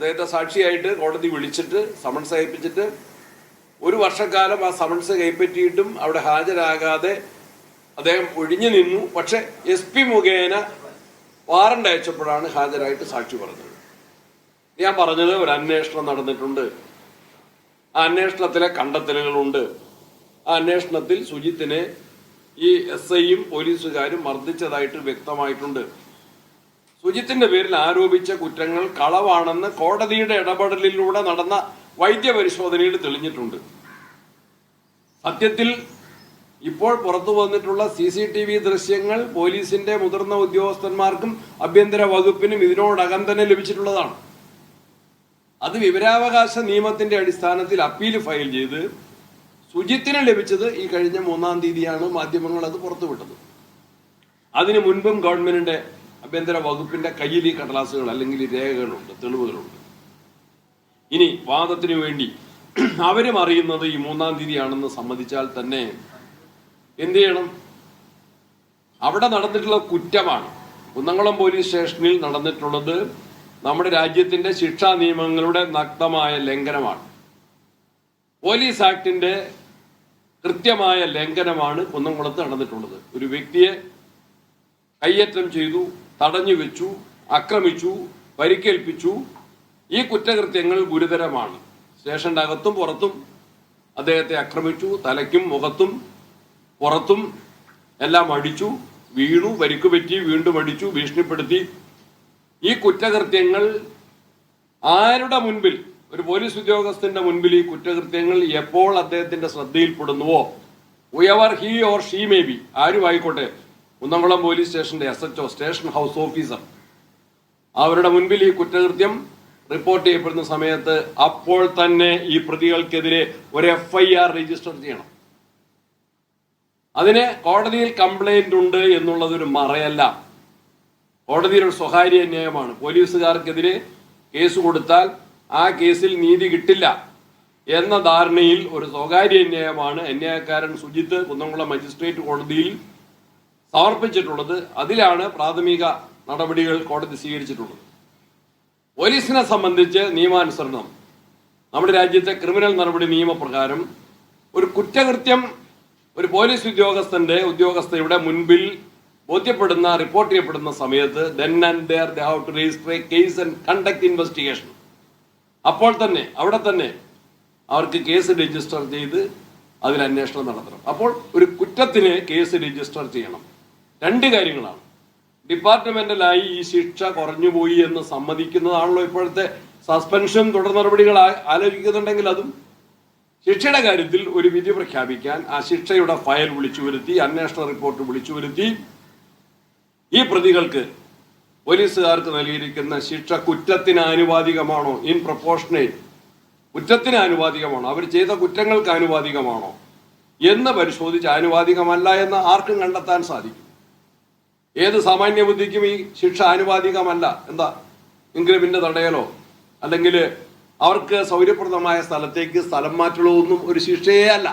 അദ്ദേഹത്തെ സാക്ഷിയായിട്ട് കോടതി വിളിച്ചിട്ട് സമൻസ് അയപ്പിച്ചിട്ട് 1 വർഷക്കാലം ആ സമൻസ് കൈപ്പറ്റിയിട്ടും അവിടെ ഹാജരാകാതെ അദ്ദേഹം ഒഴിഞ്ഞു നിന്നു. പക്ഷെ SP മുഖേന വാറണ്ട് അയച്ചപ്പോഴാണ് ഹാജരായിട്ട് സാക്ഷി പറഞ്ഞത്. ഞാൻ പറഞ്ഞത് ഒരു അന്വേഷണം നടന്നിട്ടുണ്ട്, ആ അന്വേഷണത്തിലെ കണ്ടെത്തലുകളുണ്ട്. ആ അന്വേഷണത്തിൽ സുജിത്തിനെ ഈ SIയും പോലീസുകാരും മർദ്ദിച്ചതായിട്ട് വ്യക്തമായിട്ടുണ്ട്. സുജിത്തിന്റെ പേരിൽ ആരോപിച്ച കുറ്റങ്ങൾ കളവാണെന്ന് കോടതിയുടെ ഇടപെടലിലൂടെ നടന്ന വൈദ്യപരിശോധനയിൽ തെളിഞ്ഞിട്ടുണ്ട്. സത്യത്തിൽ ഇപ്പോൾ പുറത്തു വന്നിട്ടുള്ള CCTV ദൃശ്യങ്ങൾ പോലീസിന്റെ മുതിർന്ന ഉദ്യോഗസ്ഥന്മാർക്കും ആഭ്യന്തര വകുപ്പിനും ഇതിനോടകം തന്നെ ലഭിച്ചിട്ടുള്ളതാണ്. അത് വിവരാവകാശ നിയമത്തിന്റെ അടിസ്ഥാനത്തിൽ അപ്പീൽ ഫയൽ ചെയ്ത് സുജിത്തിന് ലഭിച്ചത് ഈ കഴിഞ്ഞ 3-ാം തീയതിയാണ് മാധ്യമങ്ങൾ അത് പുറത്തുവിട്ടത്. അതിനു മുൻപും ഗവൺമെന്റിന്റെ ആഭ്യന്തര വകുപ്പിന്റെ കയ്യിൽ ഈ കടലാസുകൾ അല്ലെങ്കിൽ രേഖകളുണ്ട്, തെളിവുകളുണ്ട്. ഇനി വാദത്തിനു വേണ്ടി അവരും അറിയുന്നത് ഈ 3-ാം തീയതിയാണെന്ന് സമ്മതിച്ചാൽ തന്നെ എന്ത് ചെയ്യണം? അവിടെ നടന്നിട്ടുള്ള കുറ്റമാണ്. കുന്നംകുളം പോലീസ് സ്റ്റേഷനിൽ നടന്നിട്ടുള്ളത് നമ്മുടെ രാജ്യത്തിന്റെ ശിക്ഷാ നിയമങ്ങളുടെ നഗ്നമായ ലംഘനമാണ്. പോലീസ് ആക്ടിന്റെ കൃത്യമായ ലംഘനമാണ് കുന്നംകുളത്ത് നടന്നിട്ടുള്ളത്. ഒരു വ്യക്തിയെ കയ്യേറ്റം ചെയ്തു, തടഞ്ഞു വെച്ചു, ആക്രമിച്ചു, പരിക്കേൽപ്പിച്ചു. ഈ കുറ്റകൃത്യങ്ങൾ ഗുരുതരമാണ്. സ്റ്റേഷന്റെ അകത്തും പുറത്തും അദ്ദേഹത്തെ ആക്രമിച്ചു, തലയ്ക്കും മുഖത്തും പുറത്തും എല്ലാം അടിച്ചു, വീണു, പരിക്ക് പറ്റി, വീണ്ടും അടിച്ചു, ഭീഷണിപ്പെടുത്തി. ഈ കുറ്റകൃത്യങ്ങൾ ആരുടെ മുൻപിൽ, ഒരു പോലീസ് ഉദ്യോഗസ്ഥന്റെ മുൻപിൽ ഈ കുറ്റകൃത്യങ്ങൾ എപ്പോൾ അദ്ദേഹത്തിന്റെ ശ്രദ്ധയിൽപ്പെടുന്നുവോ, whoever he or she may be, ആരും ആയിക്കോട്ടെ, കുന്നംകുളം പോലീസ് സ്റ്റേഷന്റെ SHO, സ്റ്റേഷൻ ഹൗസ് ഓഫീസർ, അവരുടെ മുൻപിൽ ഈ കുറ്റകൃത്യം റിപ്പോർട്ട് ചെയ്യപ്പെടുന്ന സമയത്ത് അപ്പോൾ തന്നെ ഈ പ്രതികൾക്കെതിരെ ഒരു FIR രജിസ്റ്റർ ചെയ്യണം. അതിന് കോടതിയിൽ കംപ്ലൈന്റ് ഉണ്ട് എന്നുള്ളതൊരു മറയല്ല. കോടതിയുടെ സ്വകാര്യ ന്യായമാണ്. പോലീസുകാർക്കെതിരെ കേസ് കൊടുത്താൽ ആ കേസിൽ നീതി കിട്ടില്ല എന്ന ധാരണയിൽ ഒരു സ്വകാര്യ ന്യായമാണ് അന്യായക്കാരൻ സുജിത്ത് കുന്നംകുളം മജിസ്ട്രേറ്റ് കോടതിയിൽ സമർപ്പിച്ചിട്ടുള്ളത്. അതിലാണ് പ്രാഥമിക നടപടികൾ കോടതി സ്വീകരിച്ചിട്ടുള്ളത്. പോലീസിനെ സംബന്ധിച്ച് നിയമാനുസരണം നമ്മുടെ രാജ്യത്തെ ക്രിമിനൽ നടപടി നിയമപ്രകാരം ഒരു കുറ്റകൃത്യം ഒരു പോലീസ് ഉദ്യോഗസ്ഥയുടെ മുൻപിൽ ബോധ്യപ്പെടുന്ന, റിപ്പോർട്ട് ചെയ്യപ്പെടുന്ന സമയത്ത് then and there they have to register a case and conduct investigation. അപ്പോൾ തന്നെ അവിടെ തന്നെ അവർക്ക് കേസ് രജിസ്റ്റർ ചെയ്ത് അതിൽ അന്വേഷണം നടത്തണം. അപ്പോൾ ഒരു കുറ്റത്തിന് കേസ് രജിസ്റ്റർ ചെയ്യണം. 2 കാര്യങ്ങളാണ്. ഡിപ്പാർട്ട്മെന്റലായി ഈ ശിക്ഷ കുറഞ്ഞുപോയി എന്ന് സമ്മതിക്കുന്നതാണല്ലോ ഇപ്പോഴത്തെ സസ്പെൻഷൻ, തുടർ നടപടികൾ ആലോചിക്കുന്നുണ്ടെങ്കിൽ അതും. ശിക്ഷയുടെ കാര്യത്തിൽ ഒരു വിധി പ്രഖ്യാപിക്കാൻ ആ ശിക്ഷയുടെ ഫയൽ വിളിച്ചു വരുത്തി, അന്വേഷണ റിപ്പോർട്ട് വിളിച്ചു വരുത്തി, ഈ പ്രതികൾക്ക്, പോലീസുകാർക്ക് നൽകിയിരിക്കുന്ന ശിക്ഷ കുറ്റത്തിന് ആനുപാതികമാണോ, ഇൻ പ്രൊപ്പോർഷനേറ്റ്, കുറ്റത്തിന് ആനുപാതികമാണോ, അവർ ചെയ്ത കുറ്റങ്ങൾക്ക് ആനുപാതികമാണോ എന്ന് പരിശോധിച്ച് ആനുപാതികമല്ല എന്ന് ആർക്കും കണ്ടെത്താൻ സാധിക്കും. ഏത് സാമാന്യ ബുദ്ധിക്കും ഈ ശിക്ഷ ആനുപാതികമല്ല, എന്താ ഇൻക്രിമെന്റ് തടയലോ അല്ലെങ്കിൽ അവർക്ക് സൗകര്യപ്രദമായ സ്ഥലത്തേക്ക് സ്ഥലം മാറ്റലോ ഒന്നും ഒരു ശിക്ഷയേ അല്ല.